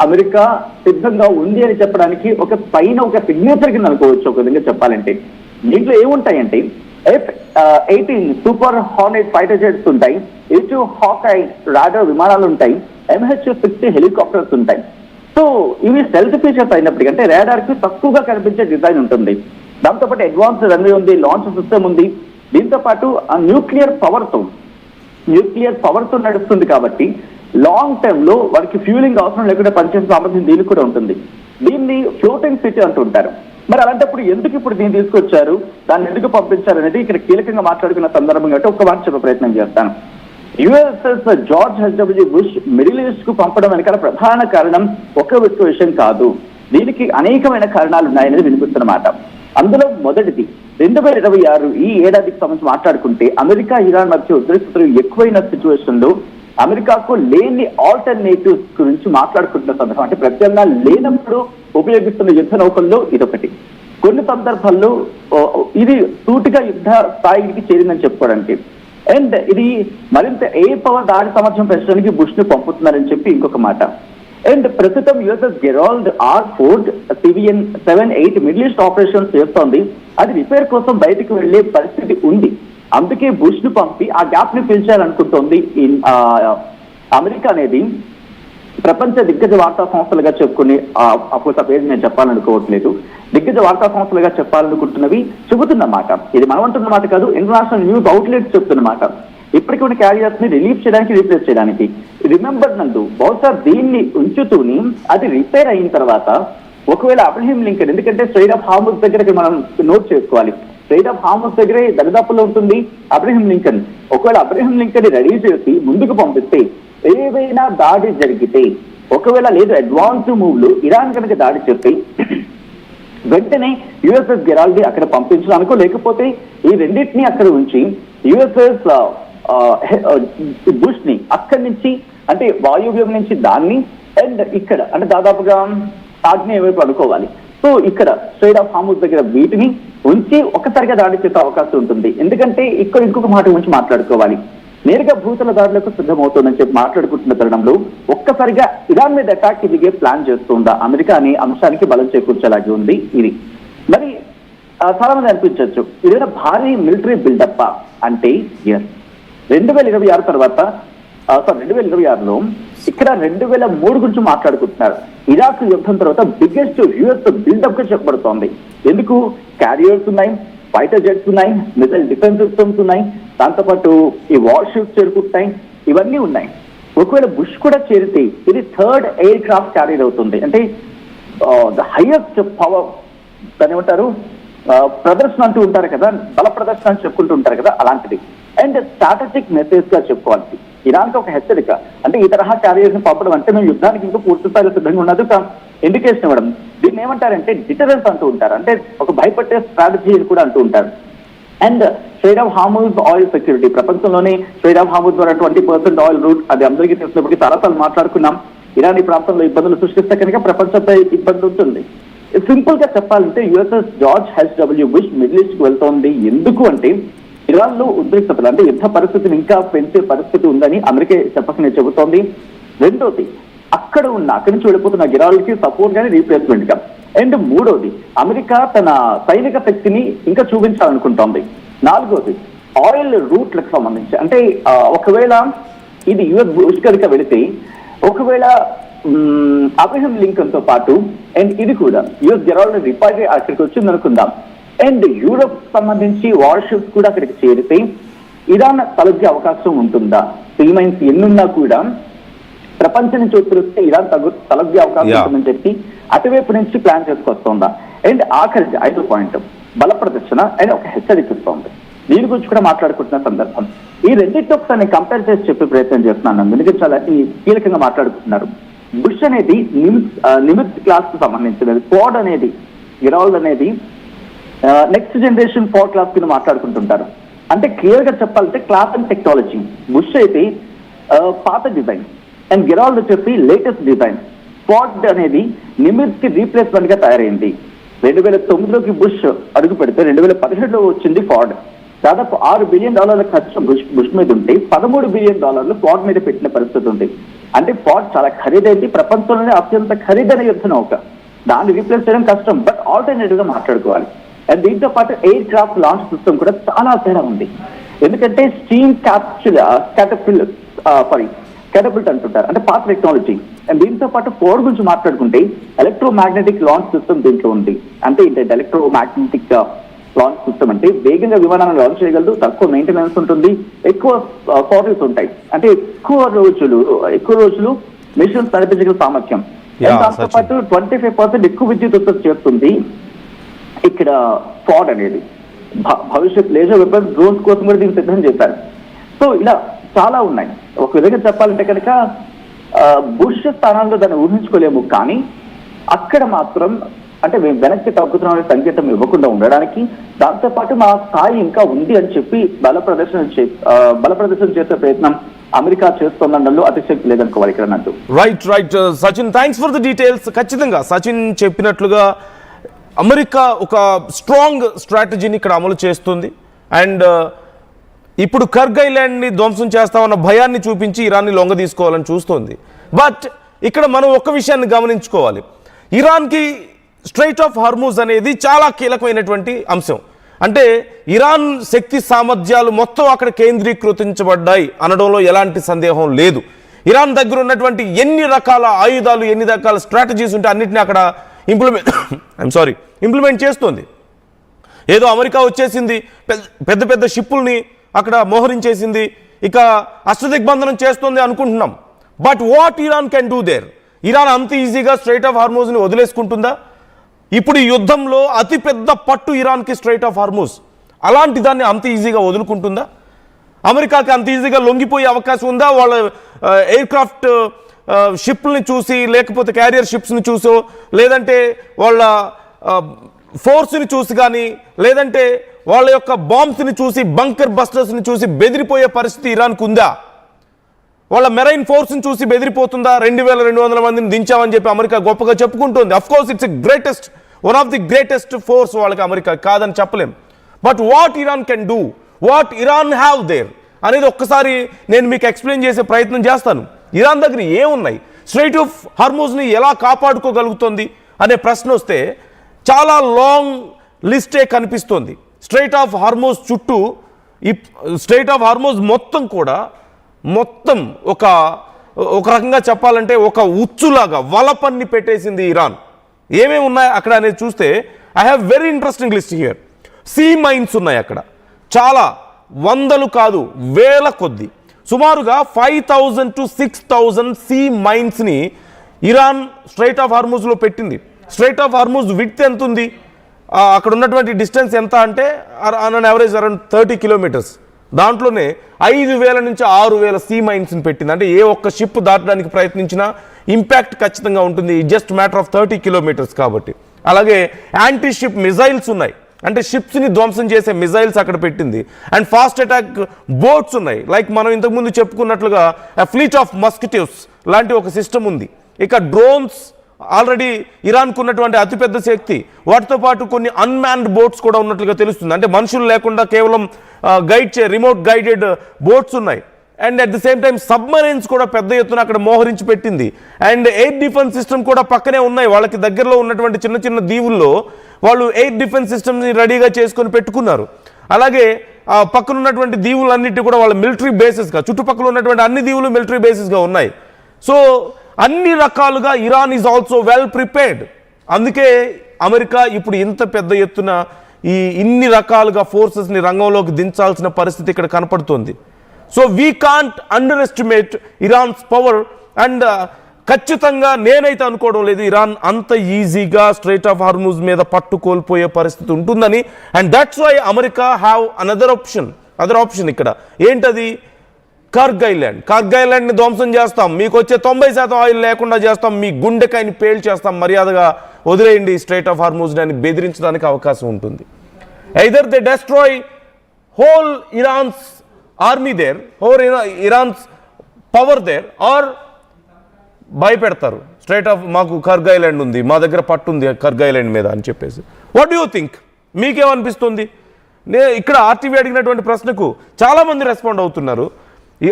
America సిద్ధంగా ఉంది అని చెప్పడానికి ఒక పైన ఒక సిగ్నేచర్ కింద అనుకోవచ్చు. ఒక విధంగా చెప్పాలంటే దీంట్లో ఏముంటాయంటే F-18 super Hornet fighter jets ఉంటాయి, A2 హాకై రాడర్ విమానాలు ఉంటాయి, MH-60 హెలికాప్టర్స్ ఉంటాయి. సో ఇవి సెల్ఫ్ ఫీచర్స్ అయినప్పటికీ అంటే రాడార్ కి తక్కువగా కనిపించే డిజైన్ ఉంటుంది. దాంతోపాటు అడ్వాన్స్ రన్వే ఉంది, లాంచ్ సిస్టమ్ ఉంది. దీంతో పాటు న్యూక్లియర్ పవర్ తో నడుస్తుంది కాబట్టి లాంగ్ టర్మ్ లో వారికి ఫ్యూలింగ్ అవసరం లేకుండా పనిచేసే సామర్థ్యం దీనికి కూడా ఉంటుంది. దీన్ని ఫ్లోటింగ్ సిటీ అంటుంటారు. మరి అలాంటప్పుడు ఎందుకు ఇప్పుడు దీన్ని తీసుకొచ్చారు, దాన్ని ఎందుకు పంపించారు అనేది ఇక్కడ కీలకంగా మాట్లాడుకున్న సందర్భం కాబట్టి ఒక్క మాట చెప్పే ప్రయత్నం చేస్తాను. USS George HW bush middle east కు పంపడం వెనకాల ప్రధాన కారణం ఒక విషయం కాదు, దీనికి అనేకమైన కారణాలు ఉన్నాయనేది వినిపిస్తున్నమాట. అందులో మొదటిది 2026 ఈ ఏడాదికి సంబంధించి మాట్లాడుకుంటే అమెరికా ఇరాన్ మధ్య ఉద్రిక్తతలు ఎక్కువైన సిచ్యువేషన్ లో అమెరికాకు లేని ఆల్టర్నేటివ్స్ గురించి మాట్లాడుకుంటున్న సందర్భం. అంటే ప్రత్యామ్నాయాలు లేనప్పుడు ఉపయోగిస్తున్న యుద్ధ నౌకల్లో ఇదొకటి. కొన్ని సందర్భాల్లో ఇది సూటిగా యుద్ధ స్థాయికి చేరిందని చెప్పుకోవడానికి. అండ్ ఇది మరింత పవర్ దాడి సామర్థ్యం పెంచడానికి బుష్ ను పంపుతున్నారని చెప్పి ఇంకొక మాట. అండ్ ప్రస్తుతం USS Gerald R-4 CVN 7-8 middle east operations చేస్తోంది. అది రిపేర్ కోసం బయటకు వెళ్లే పరిస్థితి ఉంది. అందుకే బుష్ ను పంపి ఆ గ్యాప్ ని పెంచాలనుకుంటోంది అమెరికా అనేది. ప్రపంచ దిగ్గజ వార్తా సంస్థలుగా చెప్పుకుని అప్పుడు పేరు నేను చెప్పాలనుకోవట్లేదు, దిగ్గజ వార్తా సంస్థలుగా చెప్పాలనుకుంటున్నవి చెబుతున్నమాట. ఇది మనం అంటున్న మాట కాదు, ఇంటర్నేషనల్ న్యూస్ అవుట్లెట్స్ చెప్తున్నమాట. ఇప్పటికీ ఉన్న క్యారియర్స్ ని రిలీఫ్ చేయడానికి, రీప్లేస్ చేయడానికి. రిమెంబర్ నందు బహుశా దీన్ని ఉంచుతూని అది రిపేర్ అయిన తర్వాత ఒకవేళ అబ్రహీం లింకన్, ఎందుకంటే స్ట్రెయిట్ ఆఫ్ హార్ముజ్ దగ్గరకి మనం నోట్ చేసుకోవాలి, స్ట్రెయిట్ ఆఫ్ హార్ముజ్ దగ్గరే దరిదాపుల్లో ఉంటుంది అబ్రహీం లింకన్. ఒకవేళ అబ్రహీం లింకన్ ని రెడీ చేసి ముందుకు పంపిస్తే ఏవైనా దాడి జరిగితే, ఒకవేళ లేదు అడ్వాన్స్ మూవ్లు ఇరాన్ కనుక దాడి చేస్తే వెంటనే యుఎస్ఎస్ గెరాల్డ్ అక్కడ పంపించడం అనుకో, లేకపోతే ఈ రెండింటినీ అక్కడ ఉంచి యుఎస్ఎస్ బుష్ ని అక్కడి నుంచి అంటే వాయువ్యం నుంచి దాన్ని అండ్ ఇక్కడ అంటే దాదాపుగా ఆగ్నేయ వైపు అనుకోవాలి. సో ఇక్కడ స్ట్రెయిట్ ఆఫ్ హార్ముజ్ దగ్గర వీటిని ఉంచి ఒక్కసారిగా దాడి చేసే అవకాశం ఉంటుంది. ఎందుకంటే ఇక్కడ ఇంకొక మాట గురించి మాట్లాడుకోవాలి, నేరుగా భూతల దాడులకు సిద్ధమవుతుందని చెప్పి మాట్లాడుకుంటున్న తరుణంలో ఒక్కసారిగా ఇరాన్ మీద అటాక్ దిగే ప్లాన్ చేస్తుందా అమెరికా అనే అంశానికి బలం చేకూర్చేలాగే ఉంది ఇది. మరి చాలా మంది అనిపించవచ్చు ఇదేనా భారీ మిలిటరీ బిల్డప్ అంటే. 2026 తర్వాత 2026లో ఇక్కడ 2003 గురించి మాట్లాడుకుంటున్నారు. ఇరాక్ యుద్ధం తర్వాత బిగ్గెస్ట్ యుఎస్ బిల్డప్ గా చెప్పబడుతోంది. ఎందుకు? క్యారియర్స్ ఉన్నాయి, ఫైటర్ జెట్స్ ఉన్నాయి, మిసైల్ డిఫెన్స్ సిస్టమ్స్ ఉన్నాయి, దాంతోపాటు ఈ వార్ షిప్స్ చేరుకుంటాయి, ఇవన్నీ ఉన్నాయి. ఒకవేళ బుష్ కూడా చేరితే ఇది 3rd ఎయిర్ క్రాఫ్ట్ క్యారియర్ అవుతుంది. అంటే ద హైయెస్ట్ పవర్, దాని ఏమంటారు ప్రదర్శన అంటూ ఉంటారు కదా, బల ప్రదర్శన అని చెప్పుకుంటూ ఉంటారు కదా, అలాంటిది. అండ్ స్ట్రాటజిక్ మెసేజ్ గా చెప్పుకోవాలి. ఇరాన్కి ఒక హెచ్చరిక, అంటే ఈ తరహా క్యారియర్స్ ని పంపడం అంటే మేము యుద్ధానికి ఇంకా పూర్తి స్థాయిలో సిద్ధంగా ఉన్నది ఇండికేషన్ ఇవ్వడం. దీన్ని ఏమంటారంటే డిటరెన్స్ అంటూ ఉంటారు, అంటే ఒక భయపట్టే స్ట్రాటజీ అని కూడా అంటూ ఉంటారు. And strait of Hormuz oil security, ప్రపంచంలోనే స్ట్రెయిట్ ఆఫ్ హార్ముజ్ ద్వారా 20% ఆయిల్ రూట్, అది అందరికీ తెలిసినప్పటికీ చాలాసార్లు మాట్లాడుకున్నాం. ఇరాన్ ఈ ప్రాంతంలో ఇబ్బందులు సృష్టిస్తే కనుక ప్రపంచంపై ఇబ్బంది ఉంటుంది. సింపుల్ గా చెప్పాలంటే USS George HW bush middle east కు వెళ్తోంది. ఎందుకు అంటే ఇరాన్ లో ఉద్రిక్తతలు, అంటే యుద్ధ పరిస్థితిని ఇంకా పెంచే పరిస్థితి ఉందని అమెరికా చెప్పకనే చెబుతోంది. రెండోది అక్కడి నుంచి వెళ్ళిపోతున్న గిరాల్కి సపోర్ట్ గానీ రీప్లేస్మెంట్ గా. అండ్ మూడోది అమెరికా తన సైనిక శక్తిని ఇంకా చూపించాలనుకుంటోంది. నాలుగోది ఆయిల్ రూట్లకు సంబంధించి, అంటే ఒకవేళ ఇది యుఎస్ బుష్ కనుక వెళితే ఒకవేళ అబ్రహీం లింకన్ తో పాటు అండ్ ఇది కూడా యుఎస్ గెరాల్డ్ రిపైర్ అక్కడికి వచ్చింది అనుకుందాం. అండ్ యూరోప్ సంబంధించి వార్ షిప్స్ కూడా అక్కడికి చేరితే ఇరాన్ తలొగ్గే అవకాశం ఉంటుందా? సీ మైన్స్ ఎన్నున్నా కూడా ప్రపంచం నుంచి వస్తే ఇరాన్ తలొగ్గే అవకాశం ఉంటుందని చెప్పి అటువైపు నుంచి ప్లాన్ చేసుకొస్తుందా? అండ్ ఆఖరికి 5వ పాయింట్ బల ప్రదర్శన అండ్ ఒక హెచ్చరిస్తుంది. దీని గురించి కూడా మాట్లాడుకుంటున్న సందర్భం. ఈ రెండింటితో ఒకసారి కంపేర్ చేసి చెప్పే ప్రయత్నం చేస్తున్నాను, ఎందుకంటే చాలా కీలకంగా మాట్లాడుకుంటున్నారు. బుష్ అనేది నిమిత్ క్లాస్ కు సంబంధించినది, క్వాడ్ అనేది గిరాల్డ్ అనేది నెక్స్ట్ జనరేషన్ 4 క్లాస్ కింద మాట్లాడుకుంటుంటారు. అంటే క్లియర్ గా చెప్పాలంటే క్లాస్ అండ్ టెక్నాలజీ. బుష్ అయితే పాత డిజైన్ అండ్ గిరాల్డ్ వచ్చేసి లేటెస్ట్ డిజైన్. క్వాడ్ అనేది నిమిత్ కి రీప్లేస్మెంట్ గా తయారైంది. 2009లోకి బుష్ అడుగు పెడితే 2017లో వచ్చింది క్వాడ్. దాదాపు $6 బిలియన్ ఖర్చు బుష్ మీద ఉంటే $13 బిలియన్ క్వాడ్ మీద పెట్టిన పరిస్థితి ఉంది. అంటే ఫాడ్ చాలా ఖరీదైంది, ప్రపంచంలోనే అత్యంత ఖరీదైన యుద్ధ నౌక. దాన్ని రీప్లేస్ చేయడం కష్టం, బట్ ఆల్టర్నేటివ్ గా మాట్లాడుకోవాలి. అండ్ దీంతో పాటు ఎయిర్ క్రాఫ్ట్ లాంచ్ సిస్టమ్ కూడా చాలా తేడా ఉంది. ఎందుకంటే స్టీమ్ క్యాటపిల్ట్ అంటుంటారు, అంటే పాత టెక్నాలజీ. అండ్ దీంతో పాటు పవర్ గురించి మాట్లాడుకుంటే ఎలక్ట్రోమాగ్నెటిక్ లాంచ్ సిస్టమ్ దీంట్లో ఉంది. అంటే ఏంటంటే ఎలక్ట్రోమాగ్నెటిక్ లాంచ్ సిస్టమ్ అంటే వేగంగా విమానాలను లాంచ్ చేయగలదు, తక్కువ మెయింటెనెన్స్ ఉంటుంది, ఎక్కువ పవర్స్ ఉంటాయి, అంటే ఎక్కువ రోజులు మిషన్స్ నడిపించగల సామర్థ్యం. దాంతో పాటు 25% ఎక్కువ విద్యుత్ ఉత్పత్తి చేస్తుంది ఇక్కడ ఫాడ్ అనేది. భవిష్యత్ లేజర్ వెపన్స్, డ్రోన్స్ కోసం కూడా దీన్ని సిద్ధం చేశారు. సో ఇలా చాలా ఉన్నాయి. ఒక విధంగా చెప్పాలంటే కనుక బుష్ స్థానాల్లో దాన్ని ఊహించుకోలేము, కానీ అక్కడ మాత్రం అంటే మేము వెనక్కి తగ్గుతున్నాం సంకేతం ఇవ్వకుండా ఉండడానికి, దాంతోపాటు మా స్థాయి ఇంకా ఉంది అని చెప్పి బల ప్రదర్శన చేసే ప్రయత్నం అమెరికా చేస్తుందనడంలో అతిశక్తి లేదనుకోవాలి ఇక్కడ అన్నట్టు. Right Sachin, thanks for the details. ఖచ్చితంగా సచిన్ చెప్పినట్లుగా అమెరికా ఒక స్ట్రాంగ్ స్ట్రాటజీని ఇక్కడ అమలు చేస్తుంది. అండ్ ఇప్పుడు కర్గ్ ఐలాండ్ని ధ్వంసం చేస్తామన్న భయాన్ని చూపించి ఇరాన్ని లొంగ తీసుకోవాలని చూస్తోంది. బట్ ఇక్కడ మనం ఒక విషయాన్ని గమనించుకోవాలి. ఇరాన్కి స్ట్రైట్ ఆఫ్ హార్మూజ్ అనేది చాలా కీలకమైనటువంటి అంశం. అంటే ఇరాన్ శక్తి సామర్థ్యాలు మొత్తం అక్కడ కేంద్రీకృతించబడ్డాయి అనడంలో ఎలాంటి సందేహం లేదు. ఇరాన్ దగ్గర ఉన్నటువంటి ఎన్ని రకాల ఆయుధాలు, ఎన్ని రకాల స్ట్రాటజీస్ ఉంటే అన్నింటినీ అక్కడ ఇంప్లిమెంట్ చేస్తుంది. ఏదో అమెరికా వచ్చేసింది, పెద్ద పెద్ద షిప్పుల్ని అక్కడ మోహరించేసింది, ఇక అష్టదిగ్బంధనం చేస్తుంది అనుకుంటున్నాం. But what Iran can do there? Iran అంత ఈజీగా స్ట్రైట్ ఆఫ్ హార్మూజ్ని వదిలేసుకుంటుందా? ఇప్పుడు ఈ యుద్ధంలో అతిపెద్ద పట్టు ఇరాన్కి స్ట్రైట్ ఆఫ్ హార్మూజ్. అలాంటి దాన్ని అంత ఈజీగా వదులుకుంటుందా? అమెరికాకి అంత ఈజీగా లొంగిపోయే అవకాశం ఉందా? వాళ్ళ ఎయిర్ క్రాఫ్ట్ షిప్ని చూసి, లేకపోతే క్యారియర్ షిప్స్ని చూసో, లేదంటే వాళ్ళ ఫోర్స్ని చూసి కానీ, లేదంటే వాళ్ళ యొక్క బాంబ్స్ని చూసి, బంకర్ బస్టర్స్ని చూసి బెదిరిపోయే పరిస్థితి ఇరాన్కు ఉందా? వాళ్ళ మెరైన్ ఫోర్స్ని చూసి బెదిరిపోతుందా? 2200 మందిని దించామని చెప్పి అమెరికా గొప్పగా చెప్పుకుంటుంది. Of course it's one of the greatest force వాళ్ళకి, అమెరికా కాదని చెప్పలేం. But what Iran can do, what Iran have there అనేది ఒక్కసారి నేను మీకు ఎక్స్ప్లెయిన్ చేసే ప్రయత్నం చేస్తాను. ఇరాన్ దగ్గర ఏమున్నాయి, స్ట్రైట్ ఆఫ్ హార్మూజ్ని ఎలా కాపాడుకోగలుగుతుంది అనే ప్రశ్న వస్తే చాలా లాంగ్ లిస్టే కనిపిస్తుంది. స్ట్రైట్ ఆఫ్ హార్మూజ్ చుట్టూ, ఈ స్ట్రైట్ ఆఫ్ హార్మూజ్ మొత్తం ఒక రకంగా చెప్పాలంటే ఒక ఉచ్చులాగా వలపన్ని పెట్టేసింది ఇరాన్. ఏమేమి ఉన్నాయి అక్కడ అనేది చూస్తే I have very interesting list here. Sea mines ఉన్నాయి అక్కడ, చాలా వందలు కాదు వేల కొద్ది, సుమారుగా 5000 to 6000 సీ మైన్స్ని ఇరాన్ స్ట్రైట్ ఆఫ్ హార్మూజ్లో పెట్టింది. స్ట్రైట్ ఆఫ్ హార్మూజ్ విడ్త్ ఎంత ఉంది, అక్కడ ఉన్నటువంటి డిస్టెన్స్ ఎంత అంటే ఆన్ యావరేజ్ అరౌండ్ 30 కిలోమీటర్స్. దాంట్లోనే 5000 నుంచి 6000 సీ మైన్స్ని పెట్టింది. అంటే ఏ ఒక్క షిప్ దాటడానికి ప్రయత్నించినా ఇంపాక్ట్ ఖచ్చితంగా ఉంటుంది, జస్ట్ మ్యాటర్ ఆఫ్ 30 కిలోమీటర్స్ కాబట్టి. అలాగే యాంటీ షిప్ మిజైల్స్ ఉన్నాయి, అంటే షిప్స్ని ధ్వంసం చేసే మిజైల్స్ అక్కడ పెట్టింది. అండ్ ఫాస్ట్ అటాక్ బోట్స్ ఉన్నాయి, లైక్ మనం ఇంతకుముందు చెప్పుకున్నట్లుగా ఫ్లీట్ ఆఫ్ మస్కిటోస్ లాంటి ఒక సిస్టమ్ ఉంది. ఇక డ్రోన్స్ ఆల్రెడీ ఇరాన్కు ఉన్నటువంటి అతిపెద్ద శక్తి. వాటితో పాటు కొన్ని అన్మ్యాన్డ్ బోట్స్ కూడా ఉన్నట్లుగా తెలుస్తుంది, అంటే మనుషులు లేకుండా కేవలం రిమోట్ గైడెడ్ బోట్స్ ఉన్నాయి. And at the same time submarines కూడా పెద్ద ఎత్తున అక్కడ మోహరించి పెట్టింది. అండ్ ఎయిర్ డిఫెన్స్ సిస్టమ్ కూడా పక్కనే ఉన్నాయి. వాళ్ళకి దగ్గరలో ఉన్నటువంటి చిన్న చిన్న దీవుల్లో వాళ్ళు ఎయిర్ డిఫెన్స్ సిస్టమ్ని రెడీగా చేసుకొని పెట్టుకున్నారు. అలాగే పక్కన ఉన్నటువంటి దీవులన్నిటి కూడా వాళ్ళ మిలిటరీ బేసెస్గా, చుట్టుపక్కల ఉన్నటువంటి అన్ని దీవులు మిలిటరీ బేసెస్గా ఉన్నాయి. సో అన్ని రకాలుగా Iran is also well prepared. అందుకే అమెరికా ఇప్పుడు ఇంత పెద్ద ఎత్తున ఇన్ని రకాలుగా ఫోర్సెస్ని రంగంలోకి దించాల్సిన పరిస్థితి ఇక్కడ కనపడుతుంది. So we can't under estimate Iran's power. And ఖచ్చితంగా నేనైతే అనుకోవడం లేదు ఇరాన్ అంత ఈజీగా స్ట్రైట్ ఆఫ్ హార్మూజ్ మీద పట్టు కోల్పోయే పరిస్థితి ఉంటుందని. And that's why America have other option ఇక్కడ. ఏంటది? కర్గ్ ఐలాండ్ని ధ్వంసం చేస్తాం, మీకు వచ్చే 90% ఆయిల్ లేకుండా చేస్తాం, మీ గుండెకాయని పేల్ చేస్తాం, మర్యాదగా వదిలేయండి స్ట్రైట్ ఆఫ్ హార్మూజ్ అని బెదిరించడానికి అవకాశం ఉంటుంది. Either they destroy whole Iran's army there, whole Iran's power there, or భయపెడతారు స్ట్రైట్ ఆఫ్ మాకు కర్గ్ ఐలాండ్ ఉంది, మా దగ్గర పట్టుంది కర్గ్ ఐలాండ్ మీద అని చెప్పేసి. What do you think? మీకేమనిపిస్తుంది? ఇక్కడ ఆర్టీవీ అడిగినటువంటి ప్రశ్నకు చాలామంది రెస్పాండ్ అవుతున్నారు. ఈ